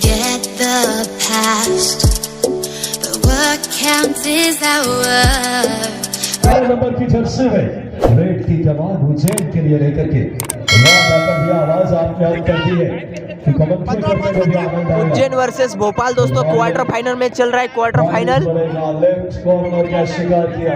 forget the past. The what counts is our. Number की Jersey में red की कमान उज्जैन के लिए लेकर के भी आवाज आपने हल कर दी है। उज्जैन वर्सेस भोपाल दोस्तों क्वार्टर फाइनल में चल रहा है। क्वार्टर फाइनल लेफ्ट कॉर्नर का शिकार किया।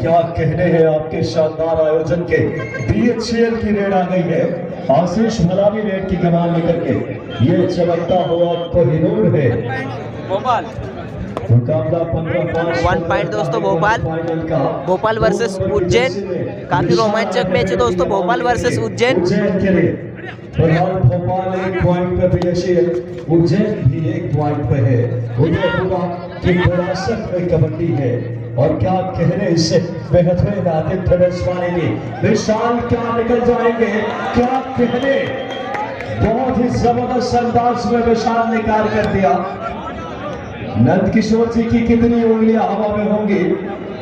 क्या कहने हैं आपके शानदार आयोजन के। BHCL की रेड आ गई है। आशीष भलावी रेड की कमान लेकर के ये चमकता हुआ कोहिनूर है। भोपाल मुकाबला 15-5 1 पॉइंट दोस्तों। भोपाल वर्सेस उज्जैन काफी रोमांचक मैच है दोस्तों। भोपाल वर्सेस उज्जैन के लिए फिलहाल भोपाल 1 पॉइंट पे BHCL, उज्जैन भी 1 पॉइंट पे है। उदयपुरा की विरासत में कबड्डी है और क्या कहने इससे बेहतरीन आदित्य रसवानी की विशाल क्या निकल जाएंगे। क्या कहने बहुत ही जबरदस्त अंदाज में विशाल ने कार्य कर दिया। नंद किशोर जी की कितनी उंगलियां हवा में होंगी।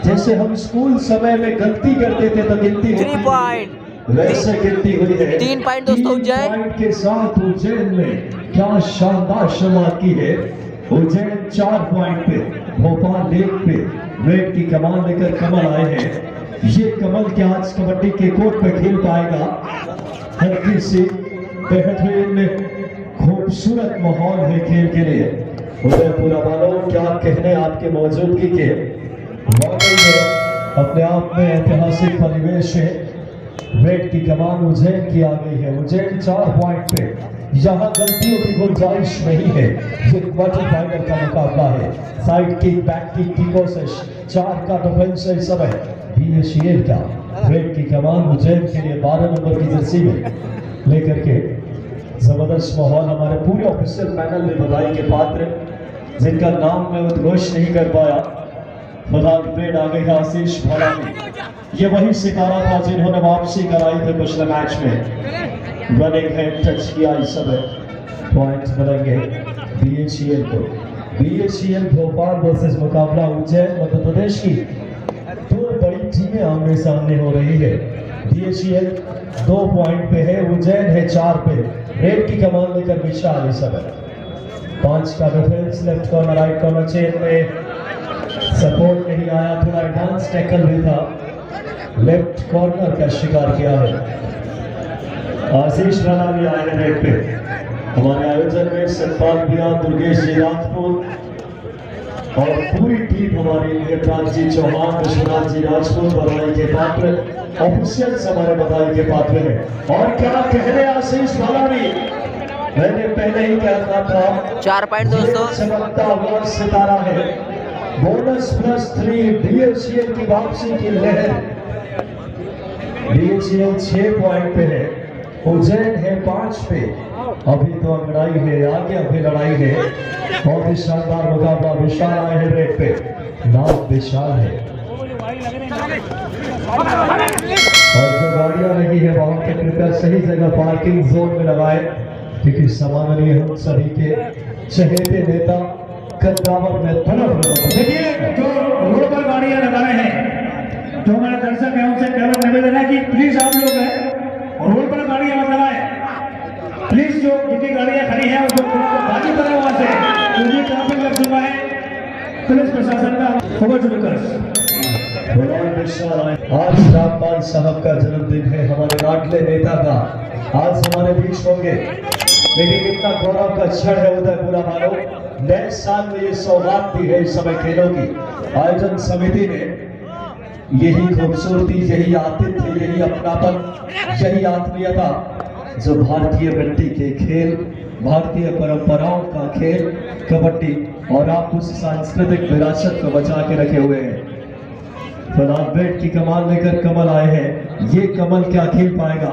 जैसे हम स्कूल समय में गलती करते थे तो गिनती 3 पॉइंट वैसे गिनती हुई है। 3 पॉइंट दोस्तों उज्जैन के साथ उज्जैन में क्या शानदार शुरुआत की है। उज्जैन 4 पॉइंट पे, भोपाल 1 पे रेड की कमान लेकर कमल आए हैं। ये कमल क्या आज कबड्डी के कोर्ट पे खेल पाएगा। हल्की सी बेहतरीन खूबसूरत माहौल है खेल के लिए। उदयपुरा वालों क्या कहने आपके मौजूदगी के। वाकई में अपने आप में ऐतिहासिक परिवेश है। रेड की कमान उज्जैन की आ गई है। उज्जैन 4 पॉइंट पे, यहाँ गलतियों की गुंजाइश नहीं है। ये क्वार्टर फाइनल का मुकाबला है। साइड किक, बैक किक की कोशिश, 4 का डिफेंस है इस समय BHCL का। रेड की कमान उज्जैन के लिए 12 नंबर की जर्सी में लेकर के जबरदस्त माहौल। हमारे पूरे ऑफिशियल पैनल में बधाई के पात्र जिनका नाम मैं उद्घोष नहीं कर पाया। रेड आ गई आशीष भलावी। ये वही सितारा था जिन्होंने वापसी कराई थी पिछले मैच में। रनिंग है, टच किया इस समय। पॉइंट्स मिलेंगे BHCL को। BHCL भोपाल वर्सेस मुकाबला उज्जैन मध्य प्रदेश की 2 बड़ी टीमें आमने सामने हो रही है। BHCL 2 पॉइंट पे है, उज्जैन है 4 पे। रेड की कमान लेकर विशाल इस समय। 5 का defence, left corner right corner chain में सपोर्ट नहीं आया। थोड़ा एडवांस टैकल भी था। लेफ्ट कॉर्नर का शिकार किया है। आशीष राणा भी आए हैं रेड पे। हमारे आयोजन में सतपाल भैया, दुर्गेश जी राजपूत और पूरी टीम हमारी नेत्राज जी चौहान, विश्वनाथ जी राजपूत बधाई के पात्र। ऑफिशियल्स हमारे बधाई के पात्र हैं। और क्या कहने आशीष भलावी, मैंने पहले ही कहता था 4 पॉइंट दोस्तों। चमकता हुआ सितारा है। बोनस +3 BHCL की वापसी की लहर। BHCL 6 पॉइंट पे है, उज्जैन है 5 पे। अभी तो लड़ाई है, आगे अभी लड़ाई है। बहुत ही शानदार मुकाबला। विशाल आए हैं रेड पे, नाम विशाल है। और जो गाड़ियां लगी है वहां के कृपया सही जगह पार्किंग जोन में लगाए, क्योंकि सम्माननीय हम सभी के चहेते नेता कद्दावर में देखिए जो रोड पर गाड़ियां लगा रहे हैं, जो हमारे दर्शक है उनसे निवेदन है कि प्लीज आप लोग है रोड पर गाड़ियां मत लगाएं। प्लीज जो जिनकी गाड़ियां खड़ी हैं उसको बाकी करें वहां से, क्योंकि ट्रैफिक लग चुका है। पुलिस प्रशासन का ओवर टू विकर्स। आज रामपाल साहब का जन्मदिन है, हमारे लाडले नेता का। आज हमारे बीच होंगे, लेकिन कितना गौरव का क्षण है उदयपुरा वालों। नए साल में ये सौगात दी है इस समय खेलों की। आयोजन समिति ने यही खूबसूरती, यही आतिथ्य, यही अपनापन, यही आत्मीयता जो भारतीय मिट्टी के खेल, भारतीय परंपराओं का खेल कबड्डी और आप उस सांस्कृतिक विरासत को बचा के रखे हुए हैं। रेड की कमान लेकर कमल आए हैं। ये कमल क्या खेल पाएगा।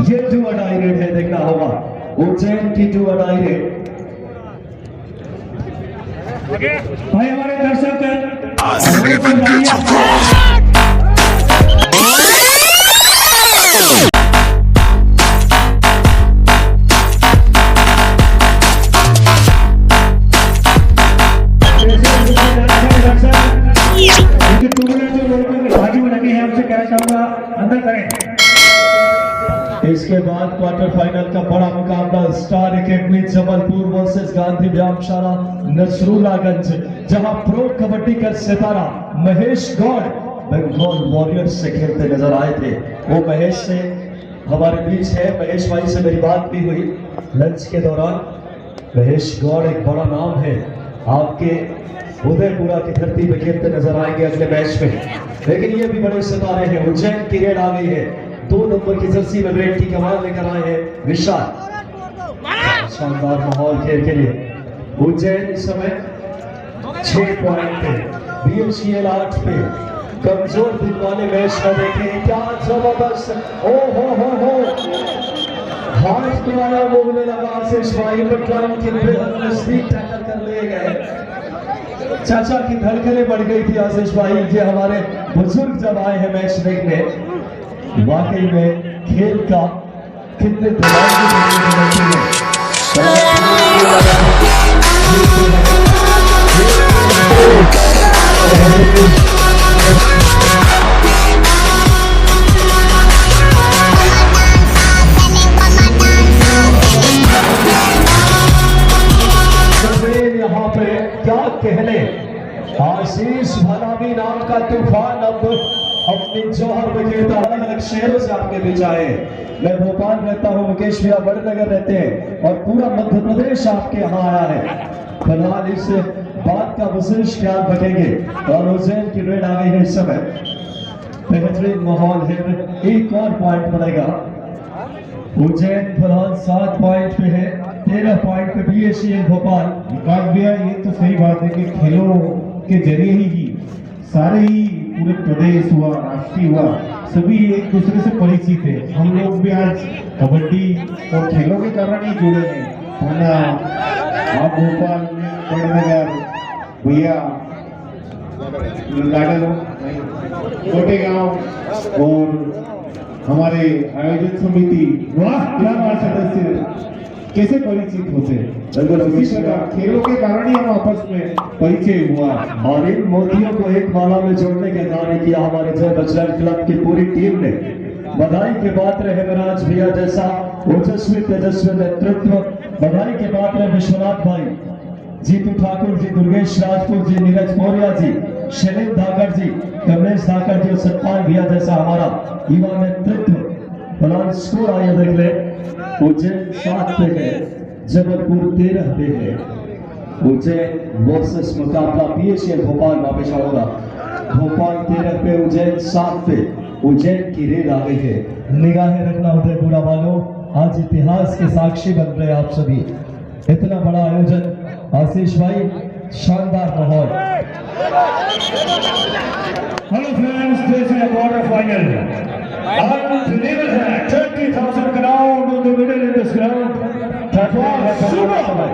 ये डू और डाई रेड है, देखना होगा। उज्जैन की डू और डाई रेड। भाई हमारे दर्शक इस इसके बाद क्वार्टर फाइनल का बड़ा मुकाबला star academy Jabalpur versus Gandhi व्यायामशाला नसरुल्लागंज, जहां प्रो कबड्डी का सितारा महेश गौड़ बंगाल वॉरियर्स से खेलते नजर आए थे। वो महेश से हमारे बीच है। महेश भाई से मेरी बात भी हुई लंच के दौरान। महेश गौड़ एक बड़ा नाम है, आपके उदयपुरा की धरती पे खेलते नजर आएंगे अगले मैच में, लेकिन ये भी बड़े सितारे हैं। उज्जैन की रेड आ गई है, 2 नंबर की जर्सी में रेड की कमान लेकर आए हैं विशाल। शानदार माहौल खेल के लिए। उज्जैन इस समय 6 पॉइंट पे, BHEL 8 पे। कमजोर दिल वाले मैच में देखें क्या जबरदस्त। ओ हो हाथ तो आया, बोलने लगा आशीष भाई, बट लाइन के नजदीक टैकल कर ले गए। चाचा की धड़कनें बढ़ गई थी आशीष भाई, ये हमारे बुजुर्ग जब आए हैं मैच देखने। वाकई में खेल का कितने यहाँ पे क्या कहने, आशीष भलावी नाम का तूफान अब अपनी जौहर में गिरता अलग अलग शहरों से आपके बीच आए। मैं भोपाल रहता हूँ, मुकेश भैया बड़नगर रहते हैं, और पूरा मध्य प्रदेश आपके यहाँ आया है। फिलहाल इस बात का विशेष ख्याल रखेंगे। और उज्जैन की रेड आ गई है इस समय, बेहतरीन माहौल है, एक और पॉइंट बनेगा। उज्जैन फिलहाल 7 पॉइंट पे है, 13 पॉइंट पे BHEL भोपाल। विकास भैया ये तो सही बात है कि खेलों के जरिए ही सारे ही पूरे प्रदेश हुआ, राष्ट्रीय हुआ, सभी एक दूसरे से परिचित है। हम लोग भी आज कबड्डी और खेलों के कारण ही जुड़े हैं, वरना आप भोपाल में बड़नगर भैया कोटेगांव और हमारे आयोजन समिति वाह सदस्य कैसे परिचित होते हैं। इसी प्रकार खेलों के कारण ही हम आपस में परिचय हुआ। और इन मोतियों को एक माला में जोड़ने का कार्य किया हमारे जय बजरंग क्लब की पूरी टीम ने। बधाई के पात्र है विराज भैया जैसा ओजस्वी तेजस्वी नेतृत्व। बधाई के पात्र विश्वनाथ भाई, जीतू ठाकुर जी, दुर्गेश राजपूत जी, नीरज मौर्य जी, शैलेंद्र धाकर जी, कमलेश धाकर जी और सतपाल भैया जैसा हमारा युवा नेतृत्व। फिलहाल स्कोर आइए देख ले। उज्जैन 7 पे है, जबलपुर 13 पे है। उज्जैन वर्सेस मुकाबला BHEL भोपाल वापस आऊंगा। भोपाल 13 पे, उज्जैन 7 पे। उज्जैन की रेड आ गई है। निगाहें रखना उदयपुरा वालों, आज इतिहास के साक्षी बन रहे आप सभी। इतना बड़ा आयोजन आशीष भाई, शानदार माहौल। Hello friends, this is quarter final. Unbelievable है, 30,000 crowd in the middle in this ground. Unbelievable है, bang.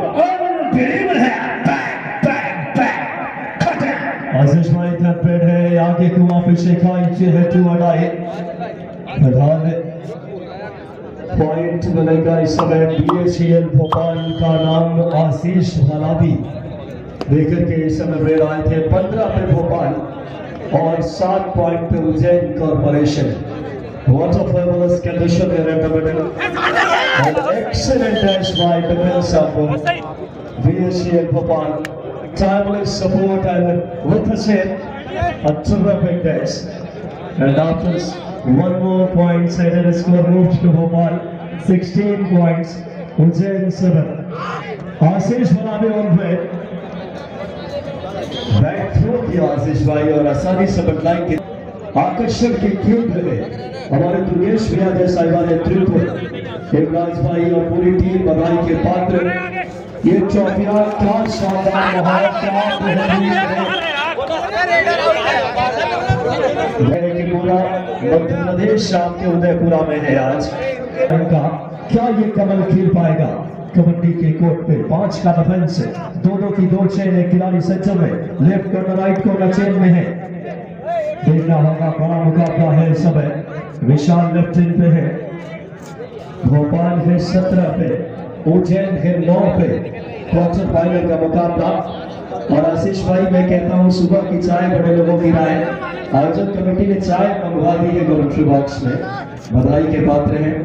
आशीष भाई थर्ड है, आगे कुआं पे शेखा इंचे है 2 अड़ाई। फिलहाल पॉइंट बनेगा इस समय BHEL भोपाल का नाम आशीष भलावी लेकर के इस समय रेड आए थे। 15 पे भोपाल और 7 पॉइंट पे Ujjain corporation. What a fabulous condition here at the middle. An excellent dash by defense of BHEL Bhopal. Timely support and with the same, a terrific dash. And after 1 more point, the score moves to Bhopal. 16 points. Ujjain 7. Ashish Balabi on way. Back through किया आशीष भाई और आसानी से बदलाएंगे। आकर्षण के केंद्र में हमारे दुर्गेश भैया जैसा नेतृत्व, देवराज भाई और पूरी टीम बधाई के पात्र। ये ट्रॉफियां क्या शानदार माहौल, क्या पूरा मध्य प्रदेश आपके उदयपुरा में है आज। इनका क्या ये कमल खिल पाएगा कबड्डी के कोर्ट पे। 5 का डिफेंस, 2-2 की 2 चेन है, खिलाड़ी सज्जन में, left corner right corner chain में है। देखना होगा, बड़ा मुकाबला है इस समय। विशाल लेफ्ट इन पे है, भोपाल है 17 पे, उज्जैन है 9 पे। क्वार्टर फाइनल का मुकाबला। और आशीष भाई मैं कहता हूँ सुबह की चाय बड़े लोगों की राय, आयोजन कमेटी ने चाय मंगवा दी है कमेंट्री बॉक्स में। बधाई के पात्र हैं।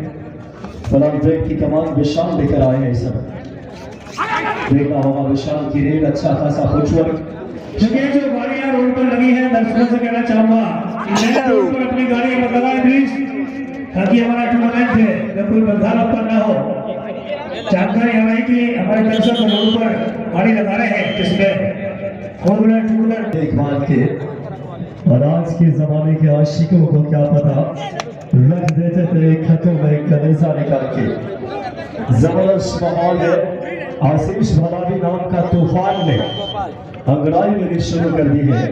फिलहाल ब्रेक की कमान विशाल लेकर आए हैं इस समय। देखना होगा विशाल की रेड, अच्छा खासा फुटवर्क। देखिए जो गाड़ियां रोड पर लगी हैं, दर्शकों से कहना चाहूंगा कि नए रोड पर अपनी गाड़ियां मत लगाएं प्लीज, ताकि हमारा टूर्नामेंट है जब कोई बंधाल उत्पन्न न हो। जानकारी हमें कि हमारे दर्शक रोड पर गाड़ी लगा रहे हैं, जिसमें 4 व्हीलर 2 व्हीलर देखभाल के, और आज के जमाने के आशिकों को क्या पता, रख देते थे खतों में कलेजा निकाल के। जबरदस्त माहौल है। आशीष भलावी नाम का तूफान ने अंगड़ाई मेरी शुरू कर दी है।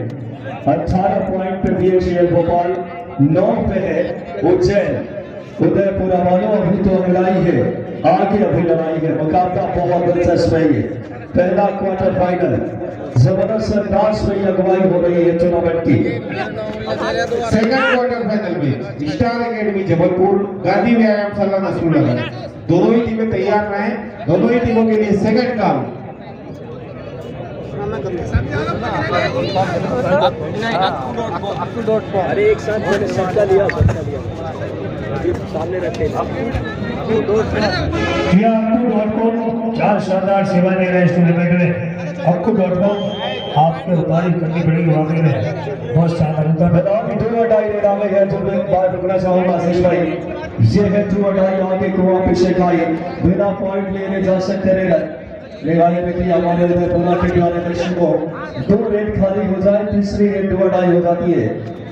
18 पॉइंट पे बीएचईएल भोपाल, 9 पे है उज्जैन। उदयपुर वालों अभी तो अंगड़ाई है, आगे अभी लड़ाई है। मुकाबला बहुत दिलचस्प है। ये पहला क्वार्टर फाइनल, जबरदस्त अंदाज में अगुवाई हो रही है टूर्नामेंट की। सेकंड क्वार्टर फाइनल में स्टार एकेडमी जबलपुर, गांधी व्यायामशाला नसरुल्लागंज, दोनों ही टीमें तैयार रहें। दोनों ही टीमों के लिए सेकंड काम। अरे एक साथ मैंने सबका लिया सामने रखे क्या शानदार सेवा दे रहे हैं इस टूर्नामेंट में। Akku.com आपको तारीफ करनी पड़ेगी वाकई में, बहुत शानदार होता है। डू और डाई रेड आ गई है, तो मैं बात रुकना चाहूंगा आशीष भाई। ये है डू और डाई, आगे को पीछे खाई, बिना पॉइंट लेने जा सकते रेडर। निगाहें में कि हमारे उदयपुर के खिलाड़ी दर्शकों को 2 रेड खाली हो जाए, तीसरी रेड डू और डाई हो जाती है।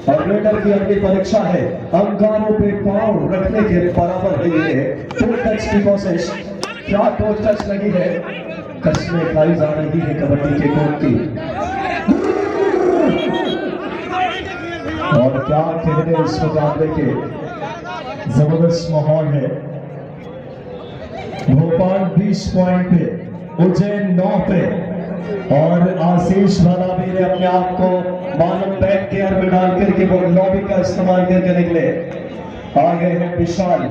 और रेडर की अगली परीक्षा है अंगारों पे पांव रखने के बराबर है। ये टू टच की कोशिश, क्या टू टच लगी है, कसमें खाई जा रही है कबड्डी के कोर्ट की। और क्या कहने इस मुकाबले के, जबरदस्त माहौल है। भोपाल 20 पॉइंट पे, उज्जैन 9 पे, और आशीष भलावी ने अपने आप को मानव बैक केयर में डाल करके वो लॉबी का इस्तेमाल करके निकले। आगे है विशाल,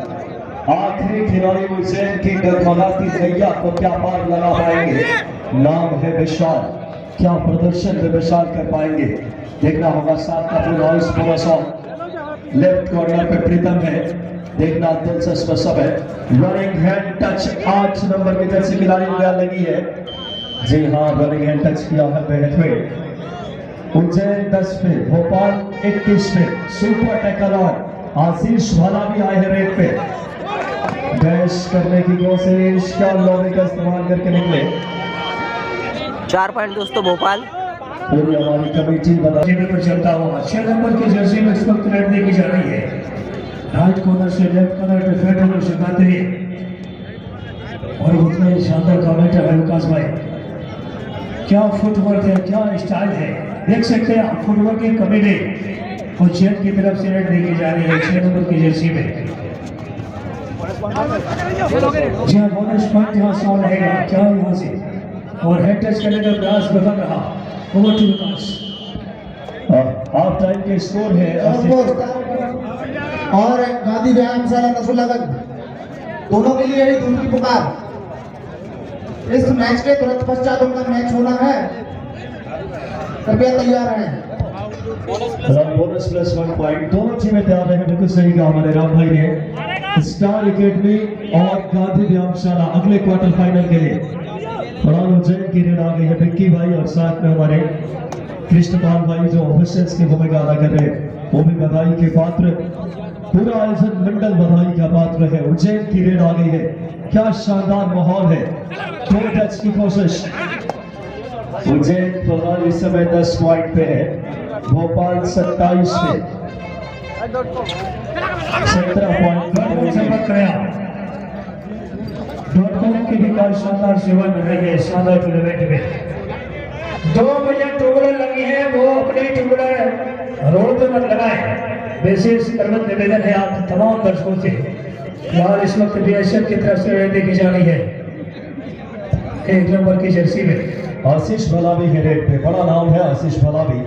आखिरी खिलाड़ी उज्जैन की डगमगाती नैया को क्या पार लगा पाएंगे। नाम है विशाल, क्या प्रदर्शन में विशाल कर पाएंगे, देखना होगा। साथ का पूरा पूरा सॉन्ग लेफ्ट कॉर्नर पे प्रीतम है, देखना दिलचस्प सब है। रनिंग हैंड टच 8 नंबर की जर्सी खिलाड़ी लगी है। जी हाँ, रनिंग हैंड टच किया है बेहतरीन। उज्जैन 10 पे, भोपाल 21 पे, सुपर टैकल और आशीष भलावी आए हैं रेड पे। डैश करने की कोशिश, क्या लॉबी का इस्तेमाल करके निकले। 4 पॉइंट दोस्तों भोपाल। पूरी हमारी कमेटी बता पर चलता हुआ 6 नंबर की जर्सी में इस वक्त रेड देखी जा रही है। राइट कॉर्नर से लेफ्ट कॉर्नर पे फेंट होकर सिखाते हैं, और उतना ही शानदार कमेंटर है विकास भाई। क्या फुटवर्क है, क्या स्टाइल है, देख सकते हैं आप। फुटवर्क की कमेटी उज्जैन की तरफ से रेड देखी जा रही है 6 नंबर की जर्सी में। जहाँ बोनस पॉइंट यहाँ 100 रहेगा, क्या यहाँ से, और हेड टच करने का प्रयास विफल रहा। Over to Vikas. Half time के स्कोर है और गांधी व्यायामशाला नसरुल्लागंज, दोनों के लिए दूसरी पुकार। इस मैच के तुरंत पश्चात उनका मैच होना है, कृपया तैयार रहें। बोनस प्लस 1 पॉइंट, दोनों टीमें तैयार रहे। बिल्कुल सही कहा हमारे राम भाई ने। स्टार एकेडमी और गांधी व्यायामशाला अगले क्वार्टर फाइनल के लिए। फरहान उज्जैन की रेड आ गई है, विक्की भाई और साथ में हमारे कृष्णपाल भाई जो ऑफिसर्स की भूमिका अदा कर रहे हैं, वो भी बधाई के पात्र। पूरा आयोजन मंडल बधाई का पात्र है। उज्जैन की रेड आ गई है, क्या शानदार माहौल है। टू टच की कोशिश, उज्जैन फिलहाल इस समय 10 पॉइंट पे है, भोपाल 27 पे, 17 पॉइंट की भी काफी शानदार सेवा मिल रही है शानदार टूर्नामेंट में। 2 बजे टू व्हीलर लगी है, वो अपनी टू व्हीलर रोड पे मत लगाए। विशेष करवत निवेदन है आप तमाम दर्शकों से। फिलहाल इस वक्त बीएसएफ की तरफ से रेड देखी जा रही है 1 नंबर की जर्सी में। आशीष भलावी है रेड पे, बड़ा नाम है आशीष भलावी।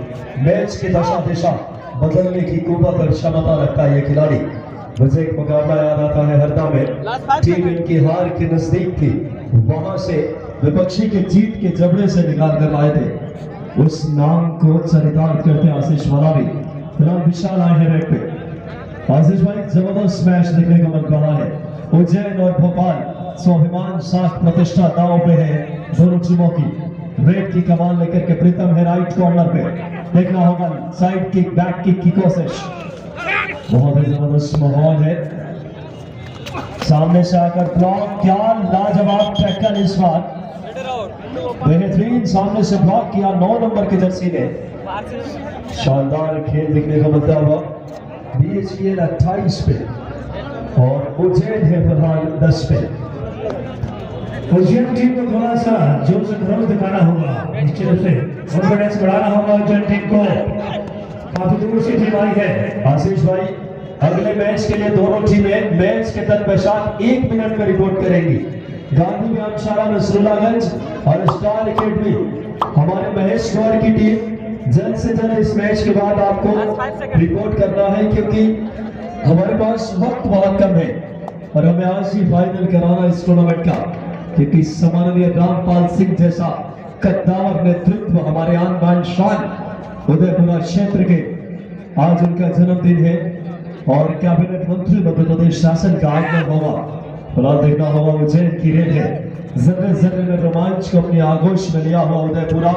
मैच की दशा दिशा बदलने की कुव्वत और क्षमता रखता है ये खिलाड़ी। मुझे एक मुकाबला याद आता है हरदा में, टीम इनकी हार के नजदीक थी, वहां से विपक्षी के जीत के जबड़े से निकाल कर लाए थे। उस नाम को चरितार्थ करते आशीष भलावी। फिलहाल विशाल आए हैं रेड पे। आशीष भाई, जबरदस्त मैच देखने का मन रहा है। उज्जैन और भोपाल स्वाभिमान साख प्रतिष्ठा दांव पे है दोनों टीमों की। रेड की कमान लेकर के प्रीतम है राइट कॉर्नर पे, देखना होगा साइड किक बैक किक की कोशिश। बहुत ही जबरदस्त माहौल है, सामने से आकर ब्लॉक, क्या लाजवाब टैकल इस बार, बेहतरीन सामने से ब्लॉक किया 9 नंबर की जर्सी ने। शानदार खेल देखने को मिलता हुआ। BHPL 28 पे और उज्जैन है फिलहाल 10 पे। उज्जैन टीम को थोड़ा सा जोर से ग्रोथ दिखाना होगा, निश्चित रूप से कॉन्फिडेंस बढ़ाना होगा उज्जैन टीम को। काफी दूर से टीम आई है। आशीष भाई, अगले मैच के लिए दोनों टीमें मैच के तत्पश्चात 1 मिनट में रिपोर्ट करेंगी। गांधी व्यायामशाला नसरुल्लागंज और स्टार एकेडमी, हमारे महेश गौर की टीम जल्द से जल्द इस मैच के बाद आपको रिपोर्ट करना है, क्योंकि हमारे पास वक्त बहुत कम है और हमें आज ही फाइनल कराना इस टूर्नामेंट का, क्योंकि सम्माननीय रामपाल सिंह जैसा कद्दावर नेतृत्व हमारे आन बान शान उदयपुरा क्षेत्र के, आज उनका जन्मदिन है और कैबिनेट मंत्री मध्य प्रदेश शासन का आगमन होगा। फिलहाल देखना होगा उज्जैन की रेड है, जर्रे जर्रे में रोमांच को अपने आगोश में लिया हुआ उदयपुरा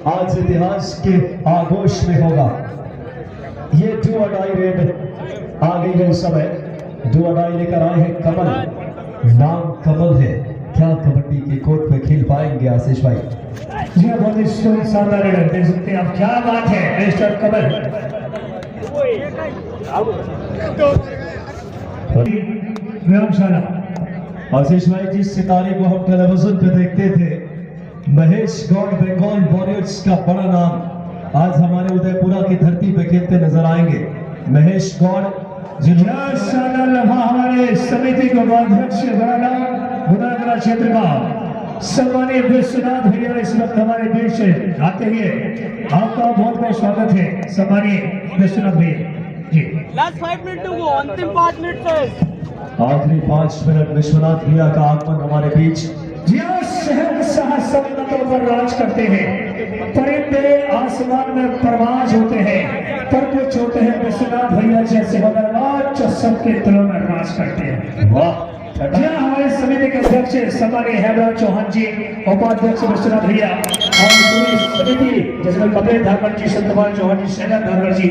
आज इतिहास के आगोश में होगा। ये डू और डाई रेड आ गई है इस समय। डू और डाई लेकर आए हैं कमल, नाम कमल है। क्या कबड्डी के कोर्ट पे खेल पाएंगे आशीष भाई? जी हाँ, बहुत ही शानदार रेड देख सकते हैं आप, क्या बात है मिस्टर कमल। व्यायामशाला आशीष भाई, जिस सितारे को हम टेलीविजन पे देखते थे, महेश गौड़ बंगाल वॉरियर्स का बड़ा नाम, आज हमारे उदयपुरा की धरती पे खेलते नजर आएंगे। महेश गौड़ जिन्होंने लम्हा हमारे समिति को अध्यक्ष बनाना उदयपुरा क्षेत्र का सम्मानीय विश्वनाथ भैया इस वक्त हमारे बीच से आते हुए आपका बहुत बहुत स्वागत है सम्मानीय विश्वनाथ भैया जी। लास्ट 5 मिनट टू गो, अंतिम 5 मिनट से आखिरी 5 मिनट विश्वनाथ भैया का आगमन हमारे बीच। जी हाँ, शहंशाह सल्तनतों पर राज करते हैं, परिंदे आसमान में परवाज होते हैं, पर कुछ होते हैं विश्वनाथ भैया जैसे मगरमच्छ जो सबके दिलों में राज करते हैं। वाह, जी हाँ, हमारे समिति के अध्यक्ष सम्मानीय हेमराज चौहान जी, उपाध्यक्ष विश्वनाथ भैया और पूरी समिति जिसमें कपिल धाकड़ जी, सत्यपाल चौहान जी, शैलेंद्र धाकड़ जी।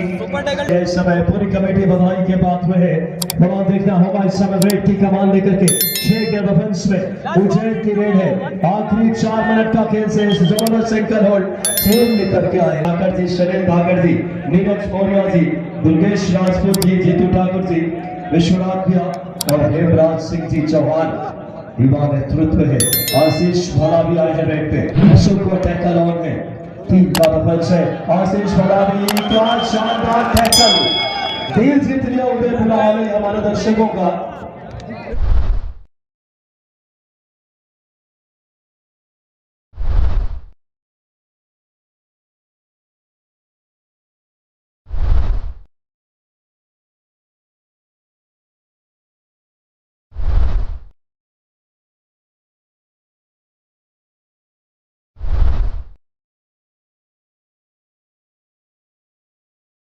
इस समय पूरी कमेटी बधाई के बाद में है। बड़ा देखना होगा इस समय रेड की कमान लेकर के 6 के डिफेंस में उज्जैन की रेड है। आखिरी 4 मिनट का खेल से जबरदस्त एंकल होल्ड खेल लेकर के आए धाकड़ जी, शैलेंद्र धाकड़ जी, नीरज मौर्य जी, दुर्गेश राजपूत जी, जीतू ठाकुर जी, विश्वनाथ भैया और हेमराज सिंह जी चौहान, युवा नेतृत्व है। आशीष भला भी आए हैं रेड पे, सुपर टैकल ऑन है, 3 का डिफेंस है। आशीष भला भी, क्या शानदार टैकल, दिल जीत लिया उदयपुरा वाले हमारे दर्शकों का।